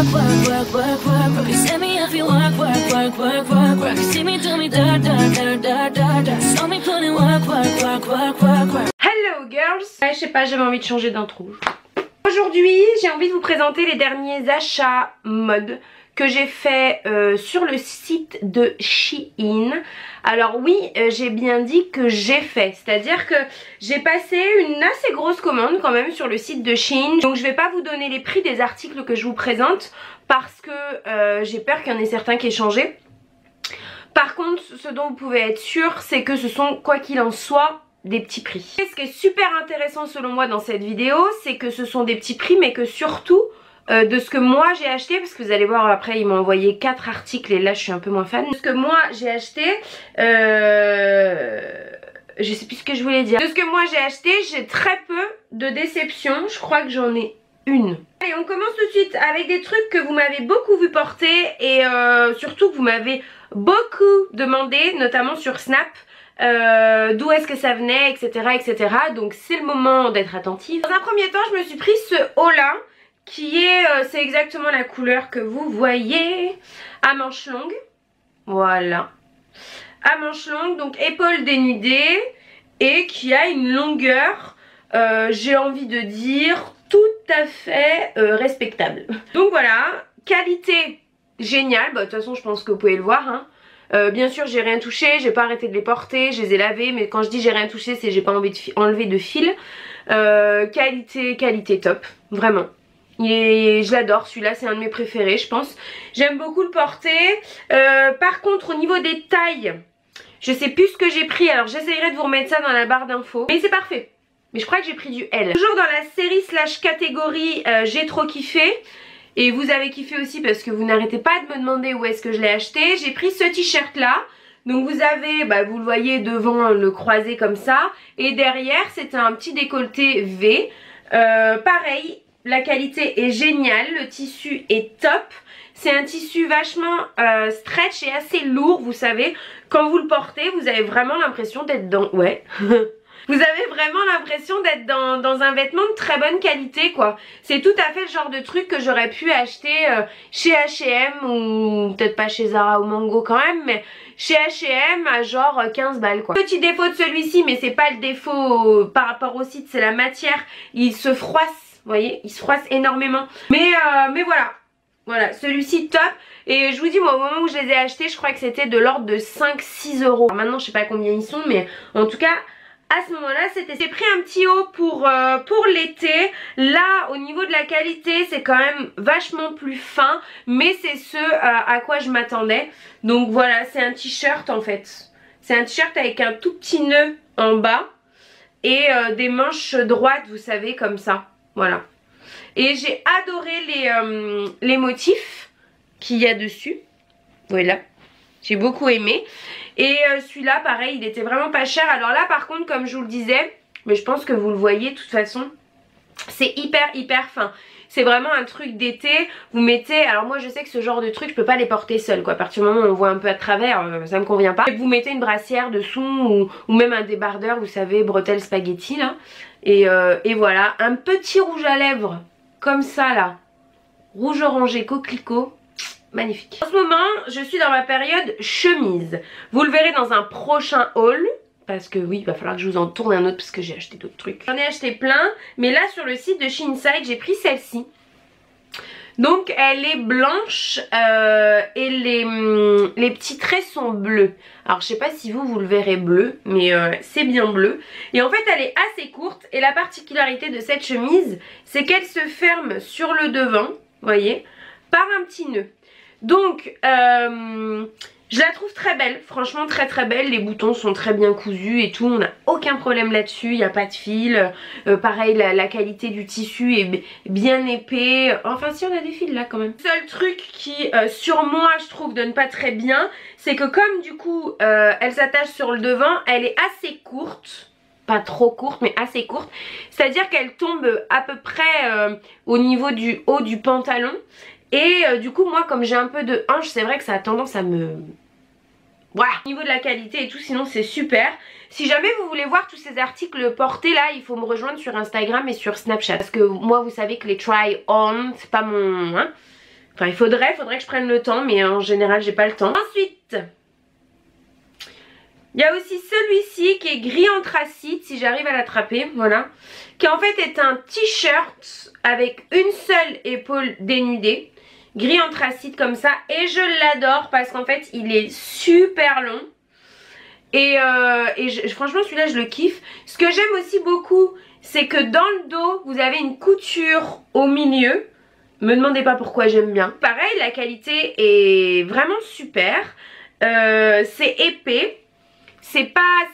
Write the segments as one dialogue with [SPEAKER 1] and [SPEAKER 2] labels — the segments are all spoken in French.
[SPEAKER 1] Hello girls. Je sais pas, j'avais envie de changer d'intro. Aujourd'hui, j'ai envie de vous présenter les derniers achats mode que j'ai fait sur le site de Shein. Alors oui, j'ai bien dit que j'ai fait, c'est-à-dire que j'ai passé une assez grosse commande quand même sur le site de Shein. Donc je vais pas vous donner les prix des articles que je vous présente parce que j'ai peur qu'il y en ait certains qui aient changé. Par contre, ce dont vous pouvez être sûr, c'est que ce sont, quoi qu'il en soit, des petits prix. Et ce qui est super intéressant selon moi dans cette vidéo, c'est que ce sont des petits prix, mais que surtout de ce que moi j'ai acheté, parce que vous allez voir après ils m'ont envoyé 4 articles et là je suis un peu moins fan. De ce que moi j'ai acheté, je sais plus ce que je voulais dire. De ce que moi j'ai acheté, j'ai très peu de déceptions, je crois que j'en ai une. Allez, on commence tout de suite avec des trucs que vous m'avez beaucoup vu porter et surtout que vous m'avez beaucoup demandé, notamment sur Snap. D'où est-ce que ça venait, etc, etc. Donc c'est le moment d'être attentive. Dans un premier temps, je me suis pris ce haut là qui est, c'est exactement la couleur que vous voyez, à manches longues. Voilà, à manches longues, donc épaules dénudées et qui a une longueur, j'ai envie de dire, tout à fait respectable. Donc voilà, qualité géniale, bah, de toute façon je pense que vous pouvez le voir, hein. Bien sûr j'ai rien touché, j'ai pas arrêté de les porter, je les ai lavés, mais quand je dis j'ai rien touché c'est j'ai pas enlevé de fil. Qualité top, vraiment. Je l'adore, celui-là c'est un de mes préférés je pense. J'aime beaucoup le porter. Par contre au niveau des tailles, je sais plus ce que j'ai pris, alors j'essayerai de vous remettre ça dans la barre d'infos. Mais c'est parfait, mais je crois que j'ai pris du L. Toujours dans la série slash catégorie j'ai trop kiffé. Et vous avez kiffé aussi parce que vous n'arrêtez pas de me demander où est-ce que je l'ai acheté. J'ai pris ce t-shirt là. Donc vous avez, bah, vous le voyez devant le croisé comme ça. Et derrière c'est un petit décolleté V. Pareil, la qualité est géniale. Le tissu est top. C'est un tissu vachement stretch et assez lourd, vous savez. Quand vous le portez, vous avez vraiment l'impression d'être dans... Ouais. Vous avez vraiment l'impression d'être dans un vêtement de très bonne qualité quoi. C'est tout à fait le genre de truc que j'aurais pu acheter chez H&M ou peut-être pas chez Zara ou Mango quand même, mais chez H&M à genre 15 balles quoi. Petit défaut de celui-ci, mais c'est pas le défaut par rapport au site, c'est la matière. Il se froisse, vous voyez, il se froisse énormément. Mais voilà. Voilà, celui-ci top. Et je vous dis moi au moment où je les ai achetés, je crois que c'était de l'ordre de 5-6 euros. Maintenant je sais pas combien ils sont, mais en tout cas... À ce moment-là, j'ai pris un petit haut pour l'été. Là, au niveau de la qualité, c'est quand même vachement plus fin. Mais c'est ce à quoi je m'attendais. Donc voilà, c'est un t-shirt en fait. C'est un t-shirt avec un tout petit nœud en bas. Et des manches droites, vous savez, comme ça. Voilà. Et j'ai adoré les motifs qu'il y a dessus. Voilà. J'ai beaucoup aimé. Et celui-là pareil, il était vraiment pas cher. Alors là par contre comme je vous le disais, mais je pense que vous le voyez de toute façon, c'est hyper fin. C'est vraiment un truc d'été. Vous mettez, alors moi je sais que ce genre de truc je peux pas les porter seul quoi. À partir du moment où on voit un peu à travers, ça me convient pas. Vous mettez une brassière dessous ou même un débardeur, vous savez, bretelles spaghetti là. Et voilà, un petit rouge à lèvres comme ça là, rouge orangé coquelicot. Magnifique. En ce moment, je suis dans ma période chemise. Vous le verrez dans un prochain haul. Parce que oui, il va falloir que je vous en tourne un autre parce que j'ai acheté d'autres trucs. J'en ai acheté plein. Mais là, sur le site de Shein-Side, j'ai pris celle-ci. Donc, elle est blanche et les petits traits sont bleus. Alors, je sais pas si vous le verrez bleu, mais c'est bien bleu. Et en fait, elle est assez courte. Et la particularité de cette chemise, c'est qu'elle se ferme sur le devant, vous voyez, par un petit nœud. Donc je la trouve très belle, franchement très belle. Les boutons sont très bien cousus et tout, on n'a aucun problème là-dessus, il n'y a pas de fil. Pareil, la qualité du tissu est bien épais. Enfin si, on a des fils là quand même. Le seul truc qui sur moi je trouve donne pas très bien, c'est que comme du coup elle s'attache sur le devant, elle est assez courte. Pas trop courte mais assez courte. C'est à dire qu'elle tombe à peu près au niveau du haut du pantalon. Et du coup moi comme j'ai un peu de hanche, c'est vrai que ça a tendance à me... Voilà. Au niveau de la qualité et tout, sinon c'est super. Si jamais vous voulez voir tous ces articles portés là, il faut me rejoindre sur Instagram et sur Snapchat. Parce que moi vous savez que les try on, c'est pas mon... Hein, Enfin il faudrait que je prenne le temps, mais en général j'ai pas le temps. Ensuite, il y a aussi celui-ci qui est gris anthracite, si j'arrive à l'attraper, voilà. Qui en fait est un t-shirt avec une seule épaule dénudée. Gris anthracite comme ça. Et je l'adore parce qu'en fait il est super long. Et franchement celui-là je le kiffe. Ce que j'aime aussi beaucoup, c'est que dans le dos vous avez une couture au milieu. Me demandez pas pourquoi, j'aime bien. Pareil, la qualité est vraiment super. C'est épais. C'est pas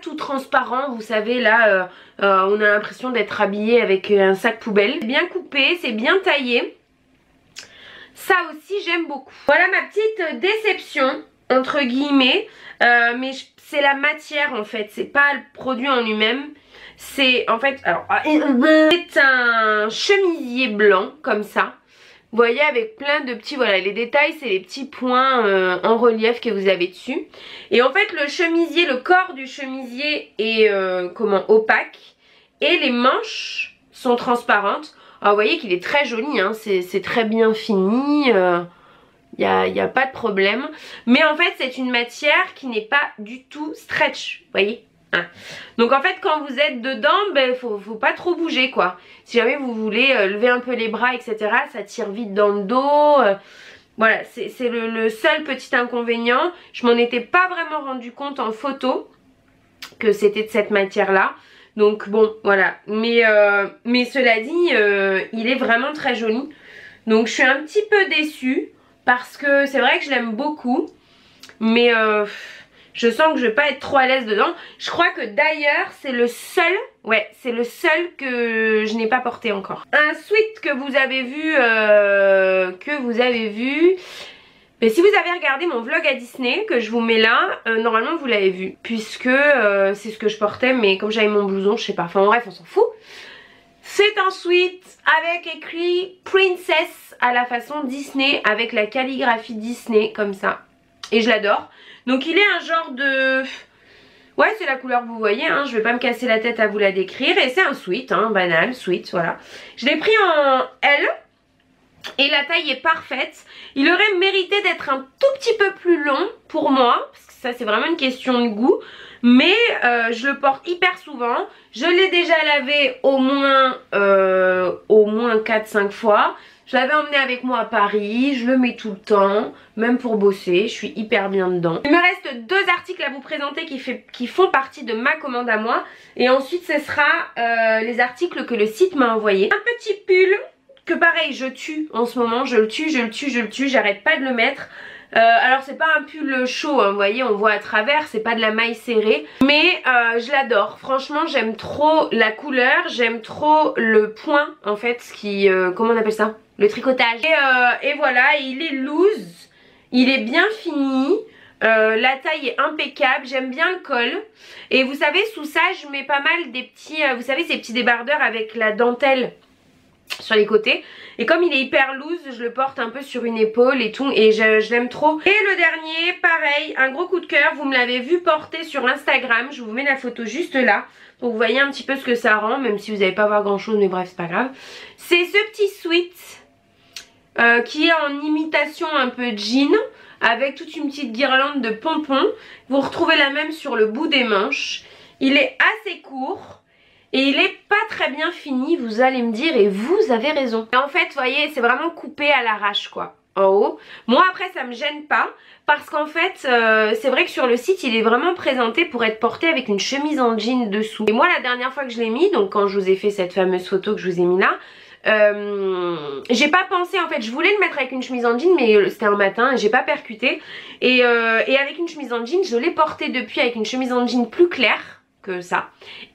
[SPEAKER 1] tout transparent, vous savez là, on a l'impression d'être habillé avec un sac poubelle. C'est bien coupé, c'est bien taillé. Ça aussi j'aime beaucoup. Voilà ma petite déception entre guillemets, mais c'est la matière en fait, c'est pas le produit en lui-même. C'est en fait, alors c'est un chemisier blanc comme ça. Vous voyez avec plein de petits, voilà les détails c'est les petits points en relief que vous avez dessus. Et en fait le chemisier, le corps du chemisier est opaque. Et les manches sont transparentes. Alors vous voyez qu'il est très joli, hein, c'est très bien fini. Y a pas de problème. Mais en fait c'est une matière qui n'est pas du tout stretch, vous voyez. Hein. Donc en fait quand vous êtes dedans, ben, faut pas trop bouger quoi. Si jamais vous voulez lever un peu les bras etc, ça tire vite dans le dos. Voilà, c'est le seul petit inconvénient. Je m'en étais pas vraiment rendu compte en photo que c'était de cette matière là. Donc bon voilà, mais cela dit il est vraiment très joli. Donc je suis un petit peu déçue parce que c'est vrai que je l'aime beaucoup. Mais je sens que je vais pas être trop à l'aise dedans. Je crois que d'ailleurs c'est le seul, ouais c'est le seul que je n'ai pas porté encore. Un sweat que vous avez vu, mais si vous avez regardé mon vlog à Disney que je vous mets là, normalement vous l'avez vu. Puisque c'est ce que je portais, mais comme j'avais mon blouson, je sais pas, enfin bref on s'en fout. C'est un sweat avec écrit Princess à la façon Disney, avec la calligraphie Disney comme ça. Et je l'adore. Donc il est un genre de... Ouais c'est la couleur que vous voyez, hein. Je vais pas me casser la tête à vous la décrire. Et c'est un sweat, hein, banal, sweat, voilà. Je l'ai pris en L. Et la taille est parfaite. Il aurait mérité d'être un tout petit peu plus long pour moi. Parce que ça c'est vraiment une question de goût. Mais je le porte hyper souvent. Je l'ai déjà lavé au moins 4-5 fois. Je l'avais emmené avec moi à Paris, je le mets tout le temps, même pour bosser, je suis hyper bien dedans. Il me reste 2 articles à vous présenter qui font partie de ma commande à moi. Et ensuite ce sera les articles que le site m'a envoyés. Un petit pull que pareil je tue en ce moment, je le tue, j'arrête pas de le mettre. Alors c'est pas un pull chaud, hein, vous voyez on voit à travers, c'est pas de la maille serrée. Mais je l'adore, franchement j'aime trop la couleur, j'aime trop le point en fait, comment on appelle ça? Le tricotage. Et voilà, il est loose, il est bien fini, la taille est impeccable, j'aime bien le col. Et vous savez sous ça je mets pas mal des petits, vous savez ces petits débardeurs avec la dentelle sur les côtés. Et comme il est hyper loose, je le porte un peu sur une épaule et tout. Et je l'aime trop. Et le dernier, pareil, un gros coup de cœur. Vous me l'avez vu porter sur Instagram. Je vous mets la photo juste là. Donc vous voyez un petit peu ce que ça rend. Même si vous n'allez pas voir grand chose, mais bref, c'est pas grave. C'est ce petit sweat qui est en imitation un peu jean, avec toute une petite guirlande de pompons. Vous retrouvez la même sur le bout des manches. Il est assez court. Et il est pas très bien fini, vous allez me dire, et vous avez raison. Et en fait, vous voyez, c'est vraiment coupé à l'arrache quoi, en haut. Moi après ça me gêne pas, parce qu'en fait, c'est vrai que sur le site, il est vraiment présenté pour être porté avec une chemise en jean dessous. Et moi la dernière fois que je l'ai mis, donc quand je vous ai fait cette fameuse photo que je vous ai mis là, j'ai pas pensé en fait, je voulais le mettre avec une chemise en jean mais c'était un matin, j'ai pas percuté. Et avec une chemise en jean, je l'ai porté depuis avec une chemise en jean plus claire que ça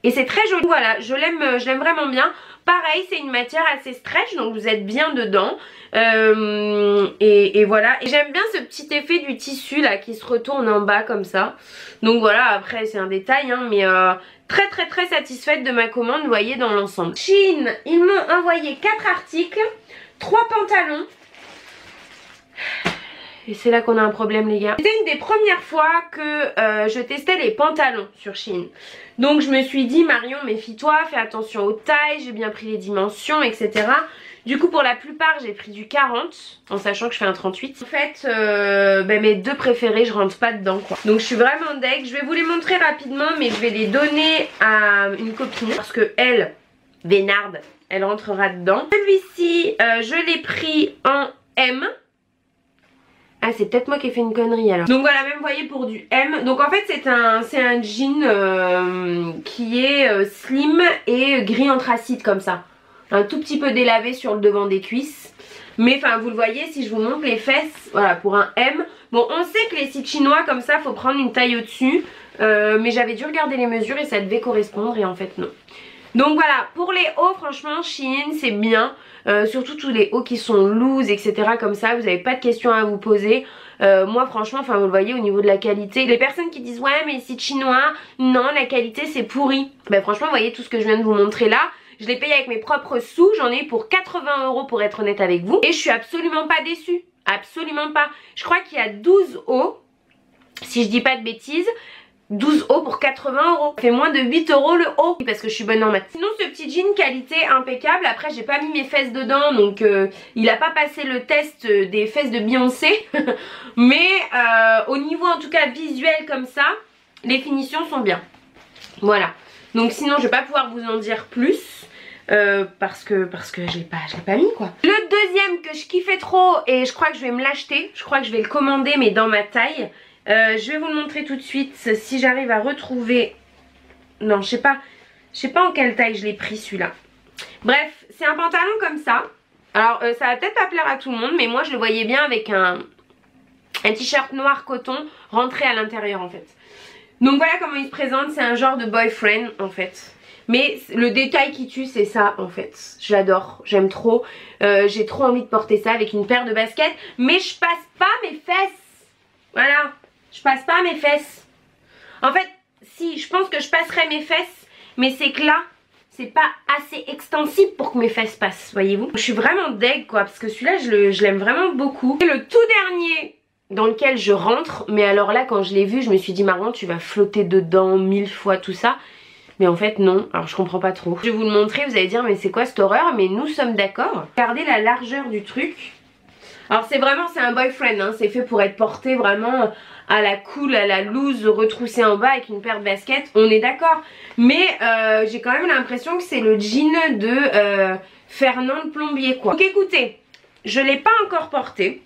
[SPEAKER 1] et c'est très joli, voilà, je l'aime vraiment bien. Pareil c'est une matière assez stretch donc vous êtes bien dedans et voilà, et j'aime bien ce petit effet du tissu là qui se retourne en bas comme ça. Donc voilà, après c'est un détail hein, mais très satisfaite de ma commande, vous voyez, dans l'ensemble. Shein, ils m'ont envoyé 4 articles, 3 pantalons. Et c'est là qu'on a un problème les gars. C'était une des premières fois que je testais les pantalons sur Shein. Donc je me suis dit Marion méfie-toi, fais attention aux tailles, j'ai bien pris les dimensions etc. Du coup pour la plupart j'ai pris du 40 en sachant que je fais un 38. En fait mes deux préférés je rentre pas dedans quoi. Donc je suis vraiment deg. Je vais vous les montrer rapidement mais je vais les donner à une copine parce que elle, Vénarde, elle rentrera dedans. Celui-ci je l'ai pris en M. Ah c'est peut-être moi qui ai fait une connerie alors. Donc voilà, même vous voyez pour du M. Donc en fait c'est un jean qui est slim et gris anthracite comme ça. Un tout petit peu délavé sur le devant des cuisses. Mais enfin vous le voyez si je vous montre les fesses, voilà pour un M. Bon on sait que les sites chinois comme ça faut prendre une taille au-dessus. Mais j'avais dû regarder les mesures et ça devait correspondre et en fait non. Donc voilà, pour les hauts franchement Shein c'est bien. Surtout tous les hauts qui sont loose etc comme ça, vous n'avez pas de questions à vous poser. Moi franchement, enfin vous le voyez au niveau de la qualité, les personnes qui disent ouais mais les sites chinois, non la qualité c'est pourri. Ben franchement vous voyez tout ce que je viens de vous montrer là, je l'ai payé avec mes propres sous, j'en ai eu pour 80 € pour être honnête avec vous. Et je suis absolument pas déçue, absolument pas. Je crois qu'il y a 12 hauts, si je dis pas de bêtises. 12 hauts pour 80 €. Ça fait moins de 8 € le haut parce que je suis bonne en maths. Sinon ce petit jean qualité impeccable. Après j'ai pas mis mes fesses dedans donc il a pas passé le test des fesses de Beyoncé. Mais au niveau en tout cas visuel comme ça, les finitions sont bien. Voilà. Donc sinon je vais pas pouvoir vous en dire plus. Parce que je l'ai pas mis quoi. Le deuxième que je kiffais trop et je crois que je vais me l'acheter. Je crois que je vais le commander mais dans ma taille. Je vais vous le montrer tout de suite si j'arrive à retrouver. Non je sais pas en quelle taille je l'ai pris celui-là. Bref c'est un pantalon comme ça. Alors ça va peut-être pas plaire à tout le monde mais moi je le voyais bien avec un t-shirt noir coton rentré à l'intérieur en fait. Donc voilà comment il se présente, c'est un genre de boyfriend en fait. Mais le détail qui tue c'est ça en fait. J'adore, j'aime trop. J'ai trop envie de porter ça avec une paire de baskets. Mais je passe pas mes fesses. Voilà. Je passe pas mes fesses. En fait, si, je pense que je passerai mes fesses. Mais c'est que là, c'est pas assez extensible pour que mes fesses passent, voyez-vous. Je suis vraiment deg quoi, parce que celui-là, je l'aime vraiment beaucoup. Et le tout dernier dans lequel je rentre, mais alors là, quand je l'ai vu, je me suis dit, Marion, tu vas flotter dedans 1000 fois tout ça. Mais en fait, non. Alors, je comprends pas trop. Je vais vous le montrer, vous allez dire, mais c'est quoi cette horreur? Mais nous sommes d'accord. Regardez la largeur du truc. Alors, c'est un boyfriend, hein. C'est fait pour être porté vraiment à la cool, à la loose, retroussé en bas avec une paire de baskets, on est d'accord. Mais j'ai quand même l'impression que c'est le jean de Fernand le plombier quoi. Donc écoutez, je l'ai pas encore porté.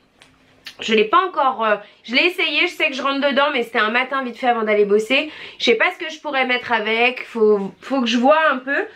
[SPEAKER 1] Je l'ai pas encore... je l'ai essayé, je sais que je rentre dedans mais c'était un matin vite fait avant d'aller bosser. Je sais pas ce que je pourrais mettre avec, faut que je vois un peu.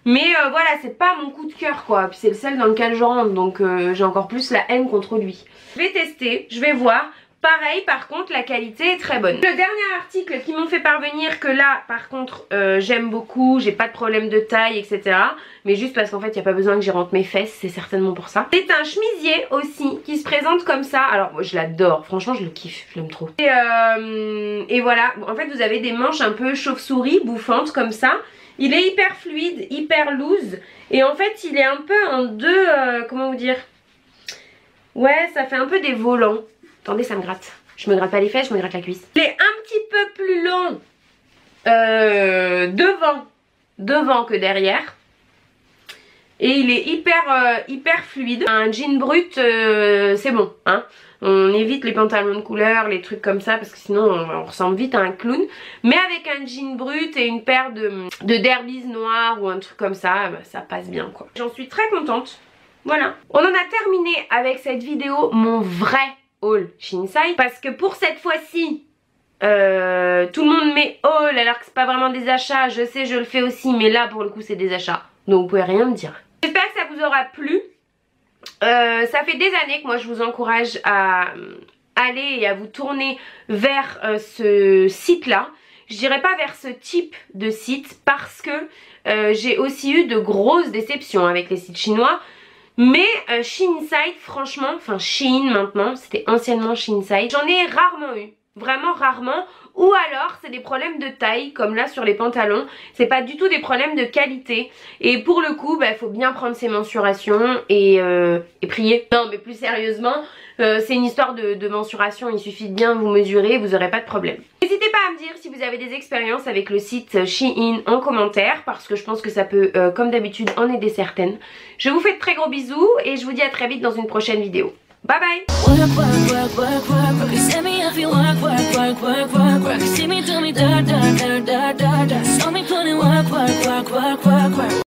[SPEAKER 1] Mais voilà, c'est pas mon coup de cœur quoi. Puis c'est le seul dans lequel je rentre donc j'ai encore plus la haine contre lui. Je vais tester, je vais voir. Pareil par contre la qualité est très bonne. Le dernier article qui m'ont fait parvenir que là par contre j'aime beaucoup, j'ai pas de problème de taille etc. Mais juste parce qu'en fait il n'y a pas besoin que j'y rentre mes fesses, c'est certainement pour ça. C'est un chemisier aussi qui se présente comme ça. Alors moi je l'adore, franchement je le kiffe, je l'aime trop. Et voilà, en fait vous avez des manches un peu chauve-souris bouffantes comme ça. Il est hyper fluide, hyper loose. Et en fait il est un peu en deux, comment vous dire. Ouais ça fait un peu des volants. Attendez, ça me gratte. Je me gratte pas les fesses, je me gratte la cuisse. Il est un petit peu plus long devant que derrière. Et il est hyper fluide. Un jean brut, c'est bon. Hein. On évite les pantalons de couleur, les trucs comme ça, parce que sinon on ressemble vite à un clown. Mais avec un jean brut et une paire de derbies noires ou un truc comme ça, bah, ça passe bien quoi. J'en suis très contente. Voilà. On en a terminé avec cette vidéo, mon vrai haul Shinsai, parce que pour cette fois-ci tout le monde met haul alors que c'est pas vraiment des achats. Je sais, je le fais aussi, mais là pour le coup c'est des achats, donc vous pouvez rien me dire. J'espère que ça vous aura plu. Ça fait des années que moi je vous encourage à aller et à vous tourner vers ce site là. Je dirais pas vers ce type de site parce que j'ai aussi eu de grosses déceptions avec les sites chinois. Mais Shinsai franchement, enfin Shein maintenant, c'était anciennement Shinsai, j'en ai rarement eu, vraiment rarement, ou alors c'est des problèmes de taille comme là sur les pantalons, c'est pas du tout des problèmes de qualité et pour le coup bah, faut bien prendre ses mensurations et prier. Non mais plus sérieusement c'est une histoire de mensuration, il suffit de bien vous mesurer, vous aurez pas de problème. N'hésitez pas à me dire si vous avez des expériences avec le site Shein en commentaire parce que je pense que ça peut comme d'habitude en aider certaines. Je vous fais de très gros bisous et je vous dis à très vite dans une prochaine vidéo. Bye bye.